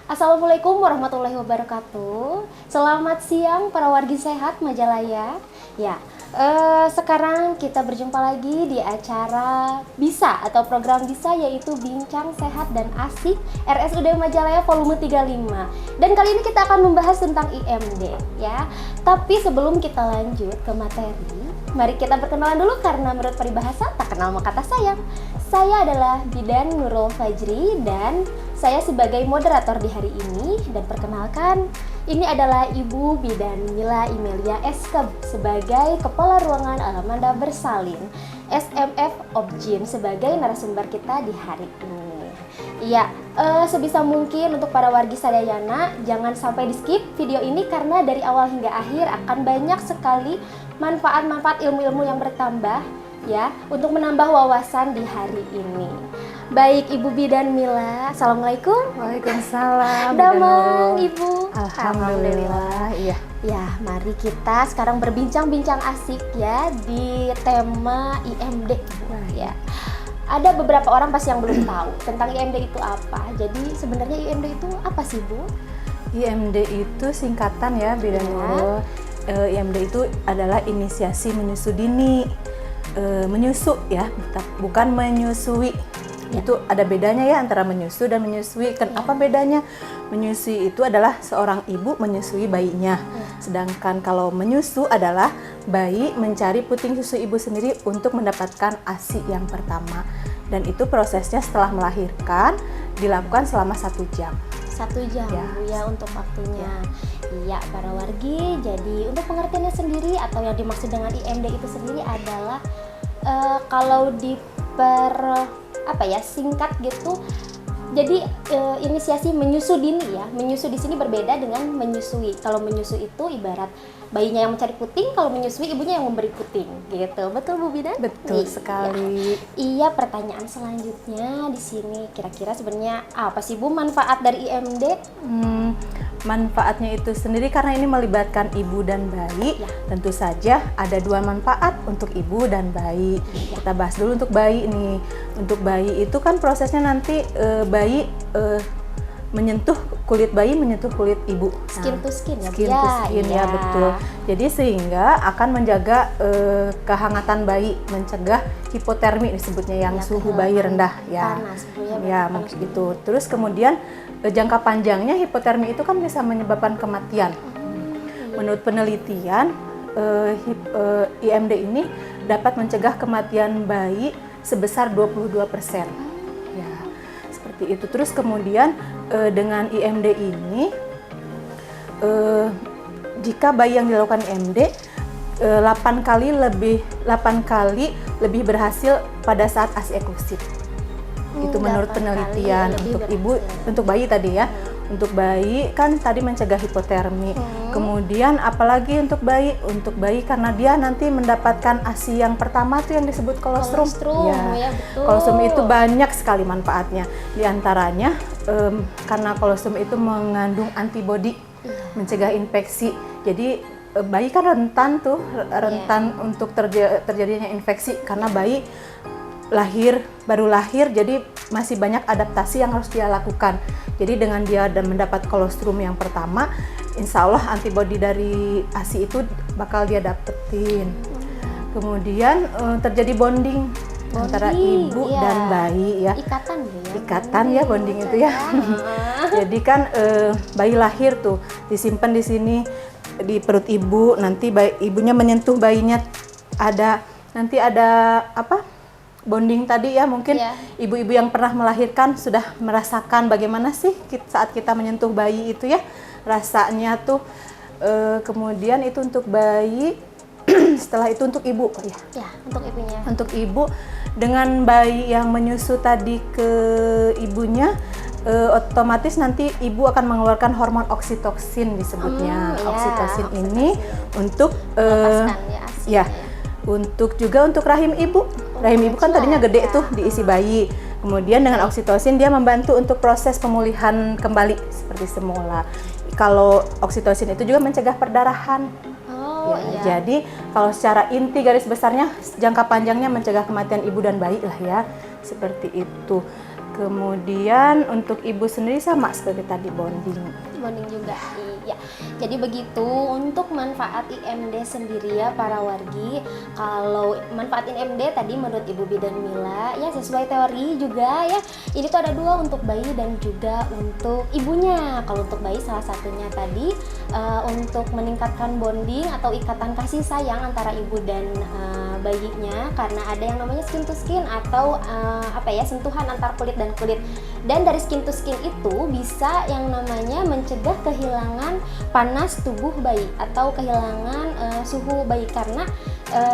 Assalamualaikum warahmatullahi wabarakatuh. Selamat siang para wargi sehat Majalaya. Ya, sekarang kita berjumpa lagi di acara Bisa atau program Bisa, yaitu Bincang Sehat dan Asik RSUD Majalaya volume 35. Dan kali ini kita akan membahas tentang IMD ya. Tapi sebelum kita lanjut ke materi, mari kita perkenalan dulu karena menurut peribahasa tak kenal maka kata sayang. Saya adalah Bidan Nurul Fajri dan saya sebagai moderator di hari ini. Dan perkenalkan, ini adalah Ibu Bidan Mila Imelia Eskeb sebagai Kepala Ruangan Alamanda Bersalin SMF Objin sebagai narasumber kita di hari ini. Iya, sebisa mungkin untuk para wargi sadayana jangan sampai di skip video ini karena dari awal hingga akhir akan banyak sekali manfaat-manfaat ilmu-ilmu yang bertambah ya untuk menambah wawasan di hari ini. Baik Ibu Bidan Mila, Assalamualaikum. Waalaikumsalam. Damang Ibu. Alhamdulillah. Iya. Ya, mari kita sekarang berbincang-bincang asik ya di tema IMD ya. Ada beberapa orang pasti yang belum tahu tentang IMD itu apa. Jadi sebenarnya IMD itu apa sih Bu? IMD itu singkatan ya, Bidan Nurul. IMD itu adalah inisiasi menyusu dini. Menyusu ya, bukan menyusui. Itu ada bedanya ya antara menyusu dan menyusui. Kenapa bedanya? Menyusui itu adalah seorang ibu menyusui bayinya. Sedangkan kalau menyusu adalah bayi mencari puting susu ibu sendiri untuk mendapatkan ASI yang pertama. Dan itu prosesnya setelah melahirkan dilakukan selama 1 jam. 1 jam Ya. Bu ya untuk waktunya. Iya para wargi, jadi untuk pengertiannya sendiri atau yang dimaksud dengan IMD itu sendiri adalah kalau singkat gitu. Jadi inisiasi menyusu dini ya. Menyusu di sini berbeda dengan menyusui. Kalau menyusu itu ibarat bayinya yang mencari puting, kalau menyusui ibunya yang memberi puting gitu. Betul Bu Bidan? Betul sekali. Iya, pertanyaan selanjutnya di sini kira-kira sebenarnya apa sih Bu manfaat dari IMD? Manfaatnya itu sendiri karena ini melibatkan ibu dan bayi. Tentu saja ada 2 manfaat untuk ibu dan bayi. Kita bahas dulu untuk bayi nih. Untuk bayi itu kan prosesnya nanti bayi menyentuh kulit bayi, menyentuh kulit ibu. Skin to skin ya? Skin to skin ya, betul. Jadi sehingga akan menjaga kehangatan bayi, mencegah hipotermi disebutnya yang suhu bayi rendah ya. Panas Bu ya. Ya, mungkin itu. Terus kemudian jangka panjangnya hipotermi itu kan bisa menyebabkan kematian. Menurut penelitian, IMD ini dapat mencegah kematian bayi sebesar 22%. Ya, seperti itu. Terus kemudian dengan IMD ini, jika bayi yang dilakukan IMD 8 kali lebih berhasil pada saat ASI eksklusif. Itu menurut 8 kali penelitian lebih untuk berhasil. ibu, untuk bayi tadi ya. Untuk bayi kan tadi mencegah hipotermi. Kemudian apalagi untuk bayi? Untuk bayi karena dia nanti mendapatkan ASI yang pertama tuh yang disebut kolostrum. Ya, betul. Kolostrum itu banyak sekali manfaatnya. Di antaranya karena kolostrum itu mengandung antibodi mencegah infeksi. Jadi bayi kan rentan untuk terjadinya infeksi karena bayi baru lahir, jadi masih banyak adaptasi yang harus dia lakukan. Jadi dengan dia mendapat kolostrum yang pertama, insya Allah antibodi dari ASI itu bakal dia dapetin. Kemudian terjadi bonding antara ibu dan bayi ya. Ikatan ya, bonding itu ya. Jadi kan bayi lahir tuh disimpan di sini di perut ibu, nanti ibunya menyentuh bayinya, nanti ada bonding tadi ya. Mungkin ibu-ibu yang pernah melahirkan sudah merasakan bagaimana sih saat kita menyentuh bayi itu ya, rasanya tuh. Kemudian itu untuk bayi. Setelah itu untuk ibu ya, untuk ibunya. Untuk ibu, dengan bayi yang menyusu tadi ke ibunya, otomatis nanti ibu akan mengeluarkan hormon oksitoksin disebutnya. Oksitosin ini untuk untuk juga untuk rahim ibu. Rahim ibu kan tadinya gede tuh diisi bayi. Kemudian dengan oksitosin dia membantu untuk proses pemulihan kembali seperti semula. Kalau oksitosin itu juga mencegah perdarahan. Jadi kalau secara inti garis besarnya jangka panjangnya mencegah kematian ibu dan bayi lah ya, seperti itu. Kemudian untuk ibu sendiri sama seperti tadi, bonding. Bonding juga, iya. Jadi begitu untuk manfaat IMD sendiri ya para wargi. Kalau manfaat IMD tadi menurut Ibu Bidan Mila ya sesuai teori juga ya. Ini tuh ada dua untuk bayi dan juga untuk ibunya. Kalau untuk bayi salah satunya tadi untuk meningkatkan bonding atau ikatan kasih sayang antara ibu dan bayinya, karena ada yang namanya skin to skin atau sentuhan antar kulit dan kulit. Dan dari skin to skin itu bisa yang namanya mencegah kehilangan panas tubuh bayi atau kehilangan suhu bayi, karena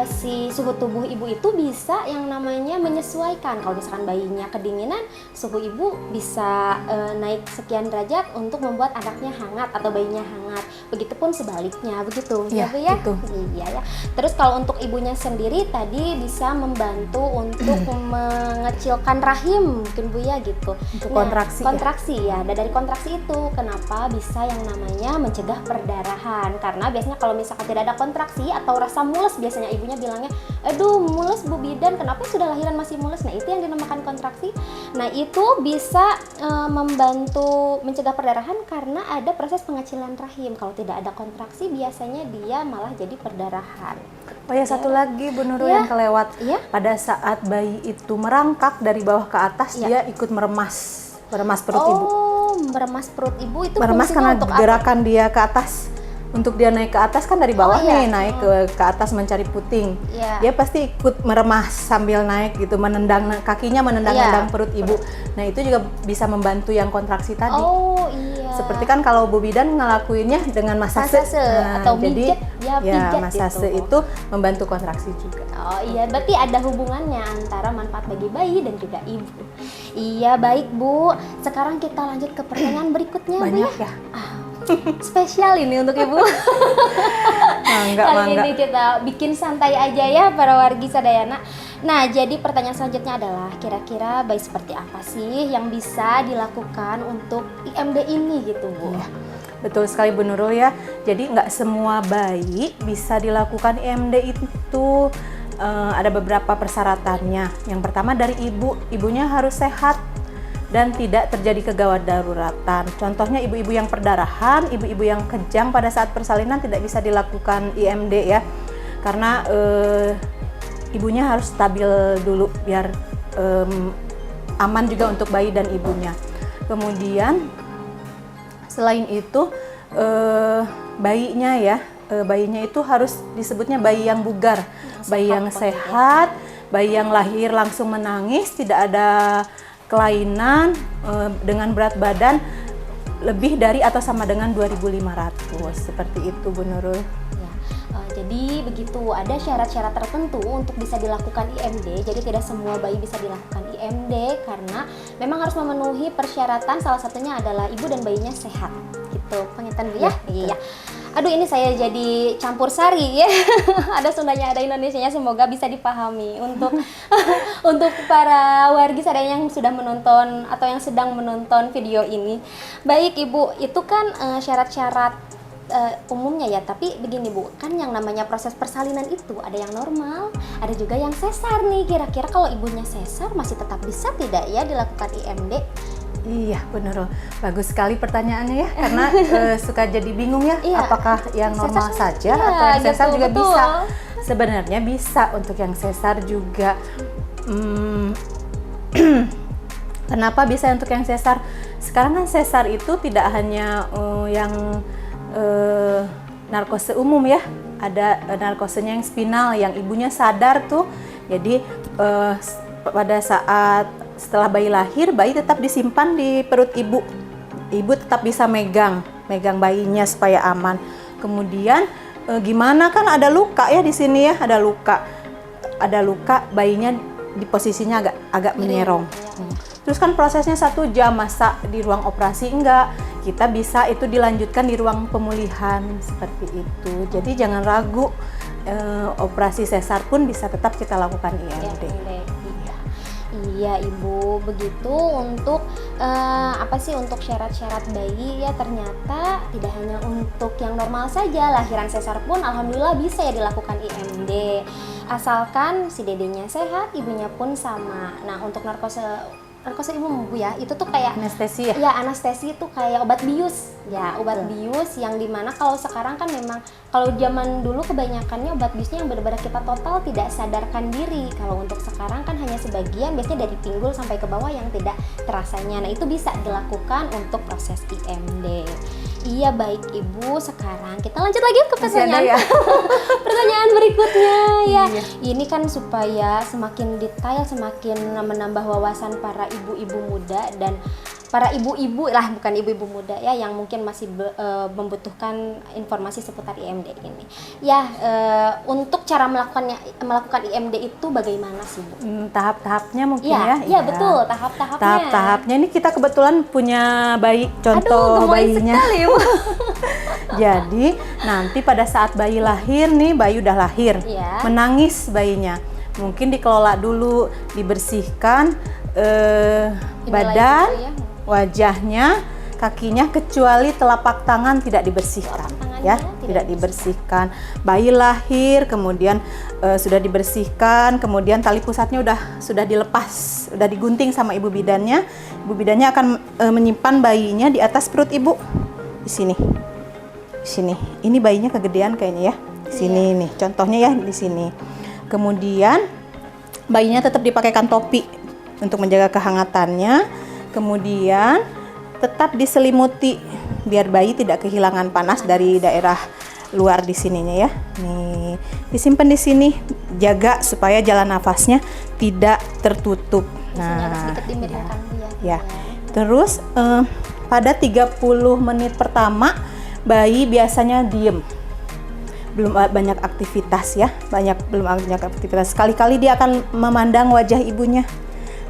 si suhu tubuh ibu itu bisa yang namanya menyesuaikan. Kalau misalkan bayinya kedinginan, suhu ibu bisa naik sekian derajat untuk membuat anaknya hangat atau bayinya hangat. Begitupun sebaliknya, begitu ya Bu ya? Gitu. Iya ya. Terus kalau untuk ibunya sendiri tadi bisa membantu untuk mengecilkan rahim mungkin Bu ya gitu. Untuk kontraksi, kontraksi ya. Dan dari kontraksi itu kenapa bisa yang namanya mencegah perdarahan? Karena biasanya kalau misalkan tidak ada kontraksi atau rasa mules, biasanya ibunya bilangnya, aduh mules Bu Bidan, kenapa sudah lahiran masih mules? Nah itu yang dinamakan kontraksi. Nah itu bisa membantu mencegah perdarahan karena ada proses pengecilan rahim. Kalau tidak ada kontraksi biasanya dia malah jadi perdarahan. Oh ya, satu lagi Bu Nurul yang kelewat. Pada saat bayi itu merangkak dari bawah ke atas, dia ikut meremas perut ibu. Oh, meremas perut ibu itu meremas karena untuk gerakan dia ke atas. Untuk dia naik ke atas kan dari bawah nih, naik ke atas mencari puting. Dia pasti ikut meremas sambil naik gitu, kakinya menendang-nendang perut ibu. Nah itu juga bisa membantu yang kontraksi tadi. Oh iya. Seperti kan kalau Bu Bidan ngelakuinnya dengan masase, atau jadi pijat masase itu membantu kontraksi juga. Oh iya, berarti ada hubungannya antara manfaat bagi bayi dan juga ibu. Iya baik Bu. Sekarang kita lanjut ke pertanyaan berikutnya. Banyak Bu, ya. Spesial ini untuk ibu. Kali ini kita bikin santai aja ya para wargi sadayana. Nah jadi pertanyaan selanjutnya adalah kira-kira bayi seperti apa sih yang bisa dilakukan untuk IMD ini gitu Bu? Iya, betul sekali Bu Nurul ya. Jadi nggak semua bayi bisa dilakukan IMD itu. Ada beberapa persyaratannya. Yang pertama dari ibunya harus sehat dan tidak terjadi kegawat daruratan. Contohnya ibu-ibu yang perdarahan, ibu-ibu yang kejang pada saat persalinan tidak bisa dilakukan IMD ya, karena ibunya harus stabil dulu biar aman juga untuk bayi dan ibunya. Kemudian selain itu bayinya itu harus disebutnya bayi yang bugar, bayi yang sehat, bayi yang lahir langsung menangis, tidak ada kelainan, dengan berat badan lebih dari atau sama dengan 2.500, seperti itu Bu Nurul. Jadi begitu, ada syarat-syarat tertentu untuk bisa dilakukan IMD. Jadi tidak semua bayi bisa dilakukan IMD karena memang harus memenuhi persyaratan, salah satunya adalah ibu dan bayinya sehat. Gitu, pengertian Bu ya? Iya. Aduh ini saya jadi campur sari ya. Ada Sundanya, ada Indonesianya, semoga bisa dipahami untuk untuk para wargi sadaya yang sudah menonton atau yang sedang menonton video ini. Baik Ibu, itu kan syarat-syarat umumnya ya, tapi begini Bu, kan yang namanya proses persalinan itu ada yang normal, ada juga yang sesar nih. Kira-kira kalau ibunya sesar masih tetap bisa tidak ya dilakukan IMD? Iya benar, bagus sekali pertanyaannya ya, karena suka jadi bingung ya, apakah yang normal saja atau yang sesar juga betul. Bisa. Sebenarnya bisa untuk yang sesar juga. Kenapa bisa untuk yang sesar? Sekarang kan sesar itu tidak hanya yang narkose umum ya, ada narkosenya yang spinal, yang ibunya sadar tuh. Jadi pada saat setelah bayi lahir, bayi tetap disimpan di perut ibu. Ibu tetap bisa megang bayinya supaya aman. Kemudian gimana kan ada luka ya di sini ya, ada luka, bayinya di posisinya agak menyerong. Terus kan prosesnya 1 jam, masa di ruang operasi enggak, kita bisa itu dilanjutkan di ruang pemulihan seperti itu. Jadi jangan ragu, operasi sesar pun bisa tetap kita lakukan IMD. Iya Ibu, begitu untuk untuk syarat-syarat bayi ya, ternyata tidak hanya untuk yang normal saja, lahiran sesar pun alhamdulillah bisa ya dilakukan IMD, asalkan si dedenya sehat, ibunya pun sama. Nah untuk narkose narkosa ibu Bu ya, itu tuh kayak Anestesi ya? ya anestesi itu kayak obat bius ya, obat bius yang dimana kalau sekarang kan memang kalau zaman dulu kebanyakannya obat biusnya yang benar-benar kita total tidak sadarkan diri. Kalau untuk sekarang kan hanya sebagian, biasanya dari pinggul sampai ke bawah yang tidak terasanya. Nah itu bisa dilakukan untuk proses IMD. Iya baik Ibu, sekarang kita lanjut lagi ke pertanyaan ya? pertanyaan berikutnya ya. Iya. Ini kan supaya semakin detail, semakin menambah wawasan para ibu-ibu muda dan para ibu-ibu lah, bukan ibu-ibu muda ya, yang mungkin masih membutuhkan informasi seputar IMD ini. Ya, untuk cara melakukan IMD itu bagaimana sih Bu? Tahap-tahapnya mungkin Ya, ya? iya betul, tahap-tahapnya. Tahap-tahapnya ini kita kebetulan punya bayi, contoh gemoy bayinya. sekali Bu. Jadi nanti pada saat bayi lahir nih, bayi udah lahir, Iya. menangis bayinya. Mungkin dikelola dulu, dibersihkan badan, gitu ya. wajahnya, kakinya, kecuali telapak tangan tidak dibersihkan. Telapak tangannya Ya, tidak tidak dibersihkan. Bayi lahir, kemudian sudah dibersihkan, kemudian tali pusatnya sudah dilepas, sudah digunting sama ibu bidannya. Ibu bidannya akan menyimpan bayinya di atas perut ibu, di sini. Di sini. Ini bayinya kegedean kayaknya ya. Di sini nih. Contohnya ya di sini. Kemudian bayinya tetap dipakaikan topi untuk menjaga kehangatannya. Kemudian tetap diselimuti biar bayi tidak kehilangan panas dari daerah luar di sininya ya. Nih, disimpan di sini, jaga supaya jalan nafasnya tidak tertutup. Harus sedikit dimediakan Bu ya. Ya. Terus pada 30 menit pertama bayi biasanya diem. Belum banyak aktivitas ya. Belum banyak aktivitas. Sekali-kali dia akan memandang wajah ibunya,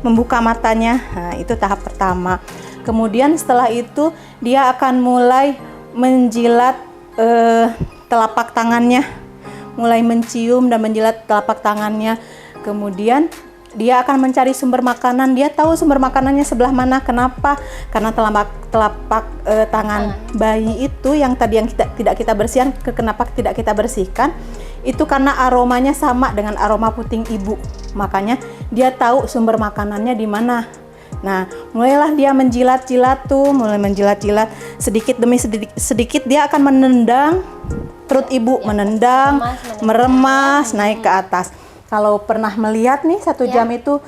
membuka matanya. Nah, itu tahap pertama. Kemudian setelah itu dia akan mulai menjilat telapak tangannya, mulai mencium dan menjilat telapak tangannya. Kemudian dia akan mencari sumber makanan. Dia tahu sumber makanannya sebelah mana. Kenapa? Karena telapak tangan bayi itu yang tadi yang tidak kita bersihkan, kenapa tidak kita bersihkan? Itu karena aromanya sama dengan aroma puting ibu. Makanya dia tahu sumber makanannya di mana. Nah, mulailah dia menjilat-jilat tuh, mulai menjilat-jilat sedikit demi sedikit dia akan menendang perut ibu, menendang, meremas, naik ke atas. Kalau pernah melihat nih 1 jam itu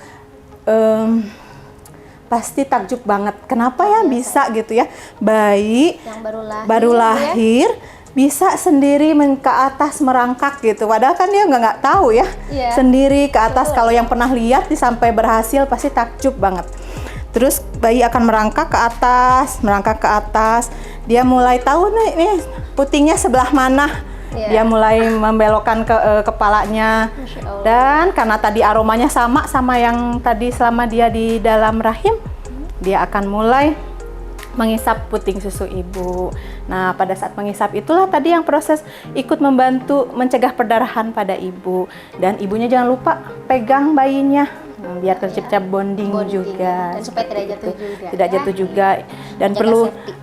pasti takjub banget. Kenapa ya bisa gitu ya? Bayi Yang baru lahir bisa sendiri ke atas merangkak gitu. Padahal kan dia nggak tahu ya. Sendiri ke atas. Kalau yang pernah lihat sampai berhasil pasti takjub banget. Terus bayi akan merangkak ke atas. Dia mulai tahu nih putingnya sebelah mana. Dia mulai membelokkan ke kepalanya. Dan karena tadi aromanya sama yang tadi selama dia di dalam rahim, dia akan mulai mengisap puting susu ibu. Nah, pada saat mengisap itulah tadi yang proses ikut membantu mencegah perdarahan pada ibu. Dan ibunya jangan lupa pegang bayinya, biar tercipta bonding juga. Dan supaya tidak jatuh juga. Tidak jatuh juga. Dan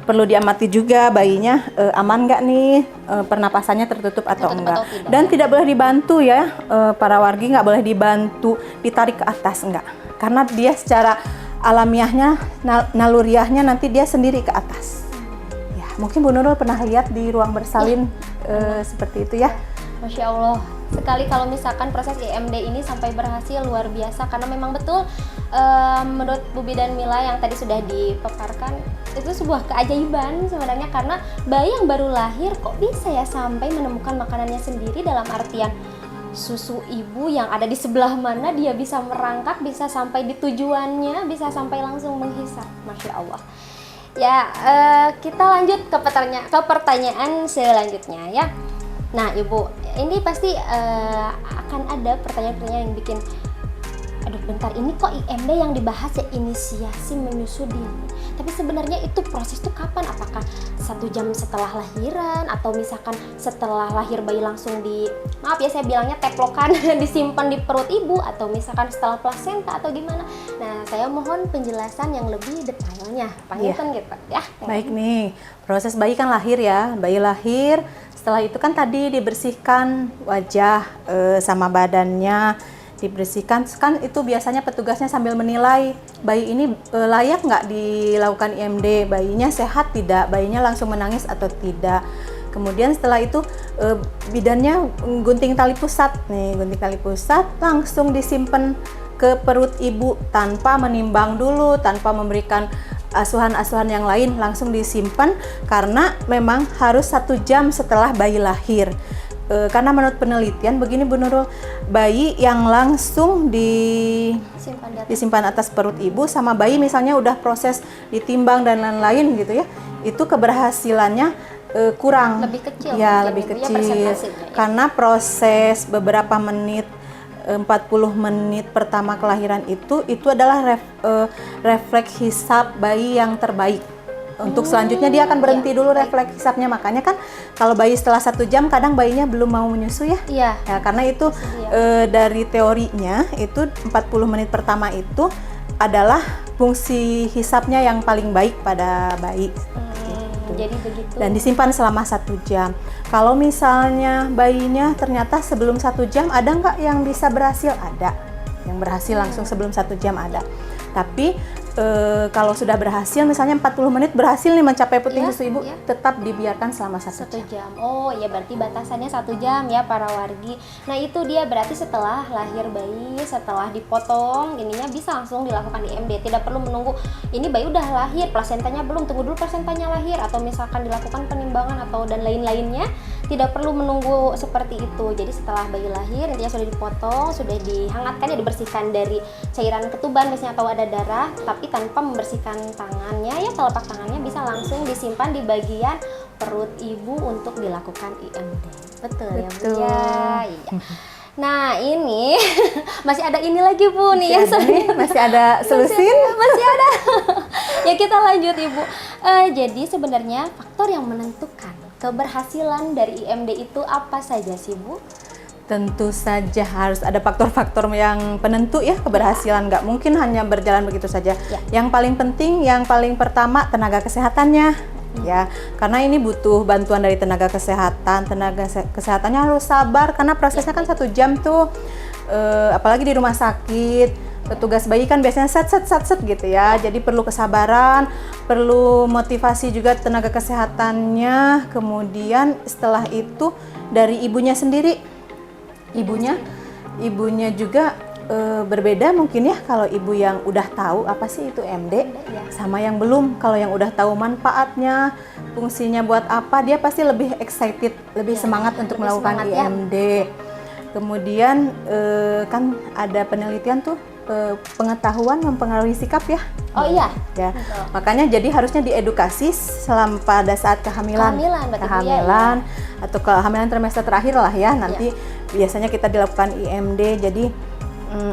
perlu diamati juga bayinya aman nggak nih, pernapasannya tertutup atau enggak. Dan tidak boleh dibantu ya, para wargi nggak boleh dibantu ditarik ke atas, enggak. Karena dia secara alamiahnya, naluriahnya nanti dia sendiri ke atas. Ya, mungkin Bu Nurul pernah lihat di ruang bersalin seperti itu ya. Masya Allah, sekali kalau misalkan proses IMD ini sampai berhasil luar biasa, karena memang betul menurut Bu Bidan Mila yang tadi sudah dipaparkan, itu sebuah keajaiban sebenarnya, karena bayi yang baru lahir kok bisa ya sampai menemukan makanannya sendiri, dalam artian susu ibu yang ada di sebelah mana dia bisa merangkak, bisa sampai di tujuannya, bisa sampai langsung menghisap. Masya Allah. Ya, kita lanjut ke pertanyaan selanjutnya ya. Nah Ibu, ini pasti akan ada pertanyaan-pertanyaan yang bikin, aduh bentar, ini kok IMD yang dibahas ya inisiasi menyusui dini. Tapi sebenarnya itu proses itu kapan? Apakah 1 jam setelah lahiran, atau misalkan setelah lahir bayi langsung maaf ya saya bilangnya teplokan, disimpan di perut ibu, atau misalkan setelah plasenta atau gimana? Nah, saya mohon penjelasan yang lebih detailnya, Pak Hilton gitu ya. Baik nih, proses bayi kan lahir ya, bayi lahir. Setelah itu kan tadi dibersihkan wajah sama badannya. dibersihkan. Kan itu biasanya petugasnya sambil menilai bayi ini layak nggak dilakukan IMD, bayinya sehat tidak, bayinya langsung menangis atau tidak. Kemudian setelah itu bidannya gunting tali pusat nih, gunting tali pusat langsung disimpan ke perut ibu tanpa menimbang dulu, tanpa memberikan asuhan-asuhan yang lain, langsung disimpan karena memang harus 1 jam setelah bayi lahir. Karena menurut penelitian begini Bu Nurul, bayi yang langsung disimpan atas perut ibu sama bayi misalnya udah proses ditimbang dan lain-lain gitu ya, itu keberhasilannya kurang, lebih kecil ya, mungkin, lebih Ibu, ya, kecil persentasenya, ya. karena proses beberapa menit, 40 menit pertama kelahiran itu adalah refleks hisap bayi yang terbaik. Untuk selanjutnya dia akan berhenti dulu refleks hisapnya. Makanya kan kalau bayi setelah 1 jam kadang bayinya belum mau menyusu ya. Iya. Ya, karena itu dari teorinya itu 40 menit pertama itu adalah fungsi hisapnya yang paling baik pada bayi. Jadi begitu. Dan disimpan selama 1 jam. Kalau misalnya bayinya ternyata sebelum 1 jam, ada nggak yang bisa berhasil? Ada. Yang berhasil langsung sebelum 1 jam ada. Tapi kalau sudah berhasil, misalnya 40 menit berhasil nih mencapai puting susu ibu, tetap dibiarkan selama 1 jam. Oh ya, berarti batasannya 1 jam ya para wargi. Nah itu dia, berarti setelah lahir bayi, setelah dipotong ininya bisa langsung dilakukan IMD, tidak perlu menunggu ini bayi udah lahir, plasentanya belum, tunggu dulu plasentanya lahir, atau misalkan dilakukan penimbangan atau dan lain-lainnya, tidak perlu menunggu seperti itu. Jadi setelah bayi lahir intinya sudah dipotong, sudah dihangatkan ya, dibersihkan dari cairan ketuban misalnya atau ada darah, tapi tanpa membersihkan tangannya ya, telapak tangannya bisa langsung disimpan di bagian perut ibu untuk dilakukan IMD. Betul ya Bu ya? Iya. Nah ini masih ada ini lagi Bu nih yang masih ada selusin, masih ada. Ya kita lanjut Ibu. Jadi sebenarnya faktor yang menentukan keberhasilan dari IMD itu apa saja sih Bu? Tentu saja harus ada faktor-faktor yang penentu ya keberhasilan, nggak mungkin hanya berjalan begitu saja. Yang paling penting, yang paling pertama tenaga kesehatannya ya, karena ini butuh bantuan dari tenaga kesehatan. Tenaga kesehatannya harus sabar karena prosesnya kan 1 jam tuh, apalagi di rumah sakit. Petugas bayi kan biasanya set gitu ya, jadi perlu kesabaran, perlu motivasi juga tenaga kesehatannya. Kemudian setelah itu dari ibunya sendiri. Ibunya juga berbeda mungkin ya, kalau ibu yang udah tahu apa sih itu MD sama yang belum. Kalau yang udah tahu manfaatnya, fungsinya buat apa, dia pasti lebih excited, lebih semangat untuk melakukan IMD. Kemudian kan ada penelitian tuh, pengetahuan mempengaruhi sikap ya. Oh iya. Ya. Makanya jadi harusnya diedukasi selama pada saat kehamilan atau kehamilan trimester terakhir lah ya. Nanti biasanya kita dilakukan IMD. Jadi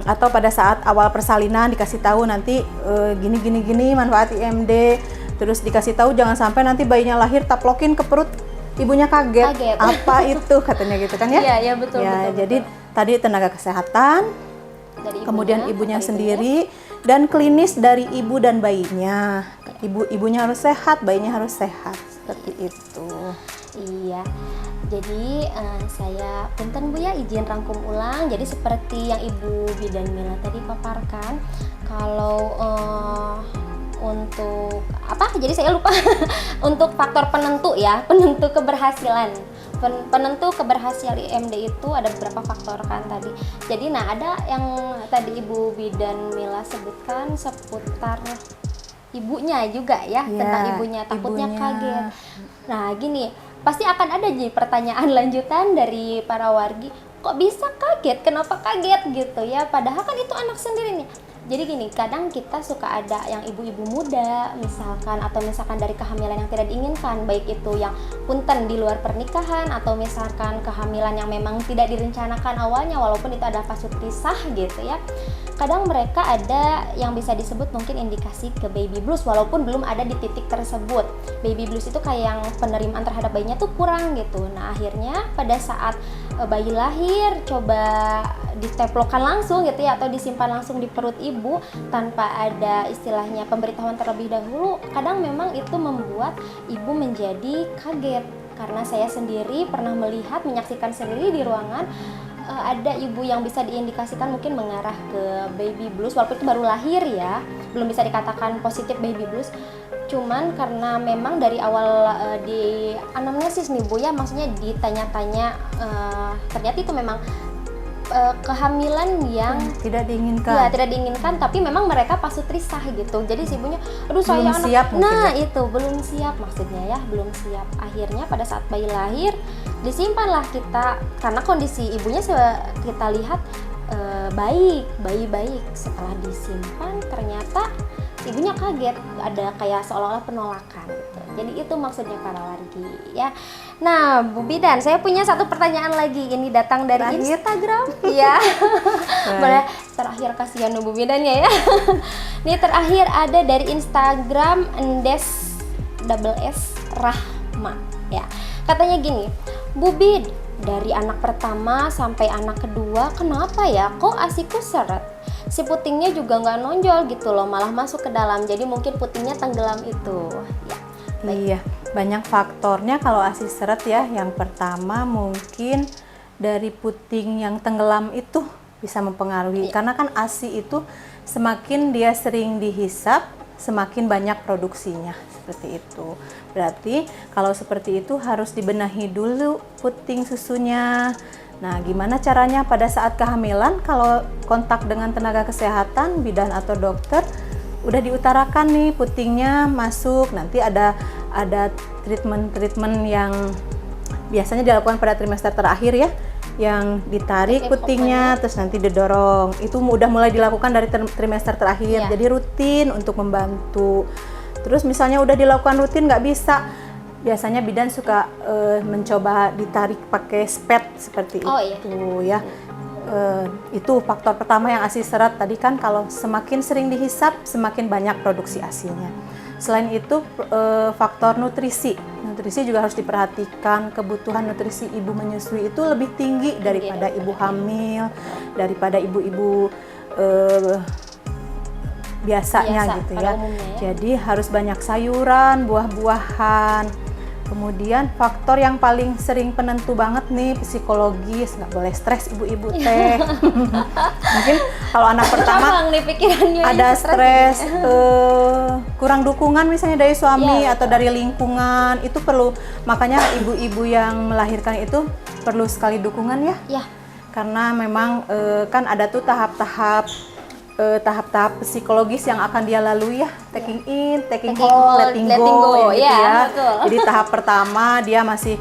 atau pada saat awal persalinan dikasih tahu nanti gini manfaat IMD. Terus dikasih tahu jangan sampai nanti bayinya lahir taplokin ke perut, ibunya kaget. Apa itu katanya gitu kan ya? Iya, betul. Jadi tadi tenaga kesehatan, kemudian ibunya sendiri, dan klinis dari ibu dan bayinya. Ibunya harus sehat, bayinya harus sehat, seperti itu. Iya. Jadi saya punten Bu ya, izin rangkum ulang. Jadi seperti yang Ibu Bidan Mila tadi paparkan, kalau untuk apa? Jadi saya lupa. Untuk faktor penentu ya, penentu keberhasilan. Penentu keberhasilan IMD itu ada beberapa faktor kan tadi. Jadi ada yang tadi Ibu Bidan Mila sebutkan seputar ibunya juga ya, tentang ibunya takutnya kaget. Nah gini, pasti akan ada jadi pertanyaan lanjutan dari para wargi, kok bisa kaget, kenapa kaget gitu ya, padahal kan itu anak sendiri nih. Jadi gini, kadang kita suka ada yang ibu-ibu muda misalkan, atau misalkan dari kehamilan yang tidak diinginkan, baik itu yang punten di luar pernikahan, atau misalkan kehamilan yang memang tidak direncanakan awalnya walaupun itu ada pasutri sah gitu ya. Kadang mereka ada yang bisa disebut mungkin indikasi ke baby blues walaupun belum ada di titik tersebut. Baby blues itu kayak yang penerimaan terhadap bayinya tuh kurang gitu. Nah akhirnya pada saat bayi lahir coba diteplokan langsung gitu ya, atau disimpan langsung di perut ibu tanpa ada istilahnya pemberitahuan terlebih dahulu, kadang memang itu membuat ibu menjadi kaget. Karena saya sendiri pernah menyaksikan sendiri di ruangan, ada ibu yang bisa diindikasikan mungkin mengarah ke baby blues, walaupun itu baru lahir ya, belum bisa dikatakan positif baby blues. Cuman karena memang dari awal di anamnesis nih Bu ya, maksudnya ditanya-tanya ternyata itu memang kehamilan yang tidak diinginkan. Ya, tidak diinginkan, tapi memang mereka pasutrisah gitu. Jadi si ibunya, aduh saya belum siap mungkin nah ya. itu belum siap maksudnya ya, belum siap. Akhirnya pada saat bayi lahir disimpanlah kita, karena kondisi ibunya kita lihat baik. Setelah disimpan ternyata ibunya kaget, ada kayak seolah-olah penolakan gitu. Jadi itu maksudnya para wargi ya. Nah, Bu Bidan, saya punya satu pertanyaan lagi. Ini datang dari Instagram. Iya. Boleh terakhir, kasihan Bu Bidannya ya. Ini terakhir ada dari Instagram Endes S Rahma ya. Katanya gini, Bu Bid, dari anak pertama sampai anak kedua kenapa ya kok ASIku seret? Si putingnya juga nggak nonjol gitu loh, malah masuk ke dalam, jadi mungkin putingnya tenggelam itu ya. Iya, banyak faktornya kalau ASI seret ya. Yang pertama mungkin dari puting yang tenggelam itu bisa mempengaruhi, karena kan ASI itu semakin dia sering dihisap semakin banyak produksinya, seperti itu. Berarti kalau seperti itu harus dibenahi dulu puting susunya. Nah, gimana caranya pada saat kehamilan kalau kontak dengan tenaga kesehatan, bidan atau dokter, udah diutarakan nih putingnya masuk, nanti ada treatment yang biasanya dilakukan pada trimester terakhir ya, yang ditarik putingnya terus nanti didorong. Itu udah mulai dilakukan dari trimester terakhir, jadi rutin untuk membantu. Terus misalnya udah dilakukan rutin nggak bisa, biasanya bidan suka mencoba ditarik pakai spet seperti itu ya. Itu faktor pertama yang ASI seret tadi kan, kalau semakin sering dihisap semakin banyak produksi ASInya. Selain itu faktor nutrisi juga harus diperhatikan. Kebutuhan nutrisi ibu menyusui itu lebih tinggi daripada ibu hamil, daripada ibu-ibu biasanya gitu ya. Jadi harus banyak sayuran, buah-buahan. Kemudian faktor yang paling sering penentu banget nih, psikologis, nggak boleh stres ibu-ibu teh. Mungkin kalau anak pertama ada stres, kurang dukungan misalnya dari suami atau dari lingkungan, itu perlu, makanya ibu-ibu yang melahirkan itu perlu sekali dukungan ya. Karena memang kan ada tuh tahap-tahap psikologis yang akan dia lalui ya, taking in, taking hold, letting go gitu ya. Jadi tahap pertama dia masih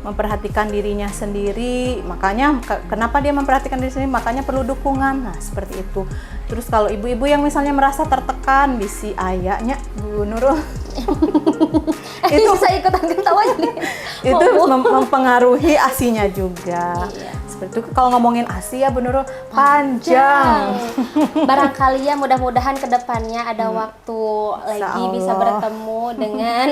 memperhatikan dirinya sendiri, makanya kenapa dia memperhatikan diri sendiri, makanya perlu dukungan. Nah, seperti itu. Terus kalau ibu-ibu yang misalnya merasa tertekan, bisi ayahnya Bu Nurul itu bisa ikutan ketawa nih. Itu mempengaruhi ASInya juga. Seperti itu. Kalau ngomongin ASI ya Bu Nurul panjang. Barangkali ya mudah-mudahan kedepannya ada waktu lagi bisa bertemu dengan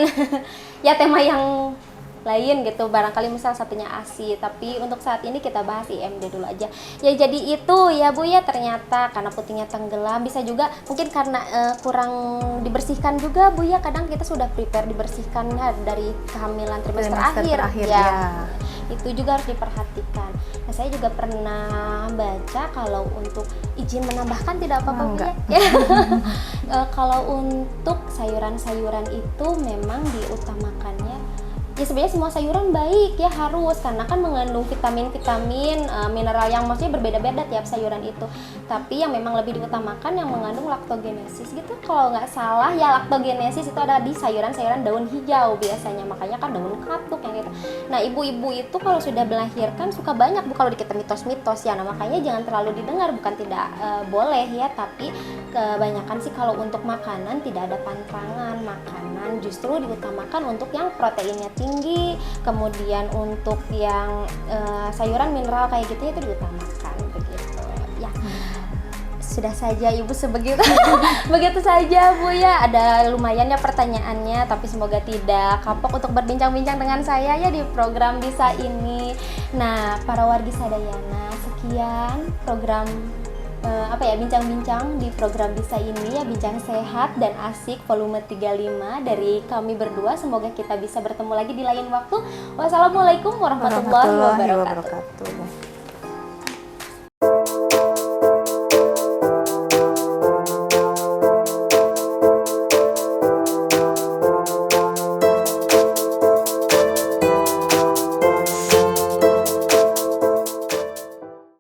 ya tema yang lain gitu, barangkali misal satunya ASI, tapi untuk saat ini kita bahas IMD dulu aja ya. Jadi itu ya Bu ya, ternyata karena putingnya tenggelam, bisa juga mungkin karena kurang dibersihkan juga Bu ya. Kadang kita sudah prepare dibersihkan dari kehamilan trimester akhir ya. Itu juga harus diperhatikan. Nah, saya juga pernah baca kalau untuk izin menambahkan tidak apa-apa Bu ya. Kalau untuk sayuran-sayuran itu memang diutamakannya ya, sebenarnya semua sayuran baik ya, harus, karena kan mengandung vitamin-vitamin, mineral yang maksudnya berbeda-beda tiap sayuran itu. Tapi yang memang lebih diutamakan yang mengandung laktogenesis gitu, kalau nggak salah ya. Laktogenesis itu ada di sayuran-sayuran daun hijau biasanya, makanya kan daun katuk yang gitu. Nah, ibu-ibu itu kalau sudah melahirkan suka banyak Bu kalau dikit mitos-mitos ya. Nah, makanya jangan terlalu didengar, bukan tidak boleh ya, tapi kebanyakan sih kalau untuk makanan tidak ada pantangan. Makanan justru diutamakan untuk yang proteinnya tinggi, kemudian untuk yang sayuran mineral kayak gitu itu diutamakan begitu ya. Sudah saja Ibu sebegitu begitu saja Bu ya. Ada lumayan ya pertanyaannya, tapi semoga tidak kapok untuk berbincang-bincang dengan saya ya di program Bisa ini. Nah, para wargi Sadayana, sekian program bincang-bincang di program Bisa ini ya, bincang sehat dan asik volume 35 dari kami berdua. Semoga kita bisa bertemu lagi di lain waktu. Wassalamualaikum warahmatullahi wabarakatuh.